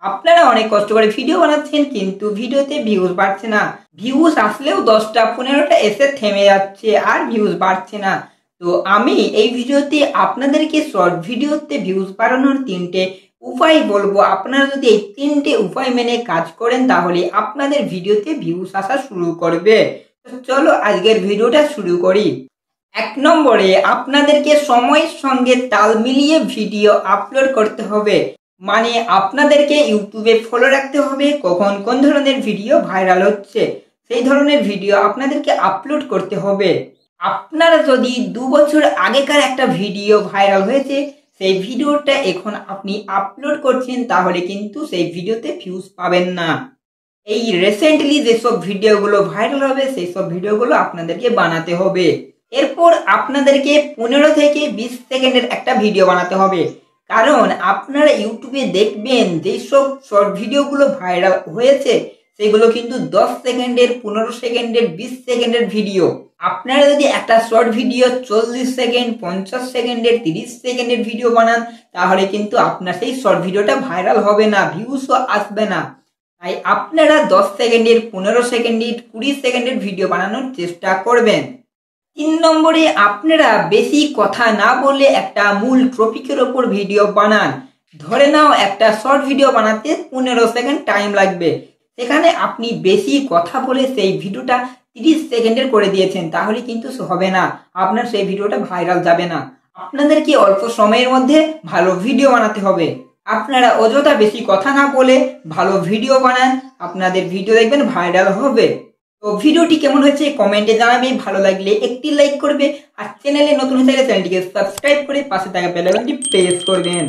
আপনারা অনেক কষ্ট করে ভিডিও বানাচ্ছেন কিন্তু ভিডিওতে ভিউজ বাড়ছে না। ভিউজ আসলেও 10টা 15টা এসে থেমে যাচ্ছে, আর ভিউজ বাড়ছে না। তো আমি এই ভিডিওতে আপনাদেরকে শর্ট ভিডিওতে ভিউজ বাড়ানোর 3টে উপায় বলবো। আপনারা যদি এই 3টে উপায় মেনে কাজ করেন তাহলে আপনাদের ভিডিওতে ভিউজ আসা শুরু করবে। তো চলো আজকের ভিডিওটা শুরু করি। 1 নম্বরে আপনাদেরকে সময়ের সঙ্গে তাল মিলিয়ে ভিডিও আপলোড করতে হবে। মানে আপনাদেরকে ইউটিউবে ফলো রাখতে হবে, কখন কোন ধরনের ভিডিও ভাইরাল হচ্ছে সেই ধরনের ভিডিও আপনাদেরকে আপলোড করতে হবে। আপনারা যদি 2 বছর আগেকার একটা ভিডিও ভাইরাল হয়েছে সেই ভিডিওটা এখন আপনি আপলোড করছেন তাহলে কিন্তু সেই ভিডিওতে ভিউজ পাবেন না। এই রিসেন্টলি যেসব ভিডিওগুলো ভাইরাল হবে সেই সব ভিডিওগুলো আপনাদেরকে বানাতে হবে। এরপর আপনাদেরকে 15 থেকে 20 সেকেন্ডের একটা ভিডিও বানাতে হবে, কারণ আপনারা ইউটিউবে দেখবেন যেসব শর্ট ভিডিওগুলো ভাইরাল হয়েছে সেগুলো কিন্তু 10 সেকেন্ডের, 15 সেকেন্ডের, 20 সেকেন্ডের ভিডিও। আপনারা যদি একটা শর্ট ভিডিও 40 সেকেন্ড, 50 সেকেন্ডের, 30 সেকেন্ডের ভিডিও বানান তাহলে কিন্তু আপনার সেই শর্ট ভিডিওটা ভাইরাল হবে না, ভিউসও আসবে না। তাই আপনারা 10 সেকেন্ডের, 15 সেকেন্ডের, 20 সেকেন্ডের ভিডিও বানানোর চেষ্টা করবেন। 3 নম্বরে আপনারা বেশি কথা না বলে একটা মূল টপিকের ওপর ভিডিও বানান। ধরে নাও একটা শর্ট ভিডিও বানাতে 15 সেকেন্ড টাইম লাগবে, সেখানে আপনি বেশি কথা বলে সেই ভিডিওটা 30 সেকেন্ডের করে দিয়েছেন তাহলে কিন্তু হবে না, আপনার সেই ভিডিওটা ভাইরাল যাবে না। আপনাদেরকে অল্প সময়ের মধ্যে ভালো ভিডিও বানাতে হবে। আপনারা অযথা বেশি কথা না বলে ভালো ভিডিও বানান, আপনাদের ভিডিও দেখবেন ভাইরাল হবে। তো ভিডিওটি কেমন হয়েছে কমেন্টে জানাবে, ভালো লাগলে একটি লাইক করবে, আর চ্যানেলে নতুন হয়ে থাকলে চ্যানেলটিকে সাবস্ক্রাইব করে পাশে থাকা বেল আইকনটি প্রেস করবেন।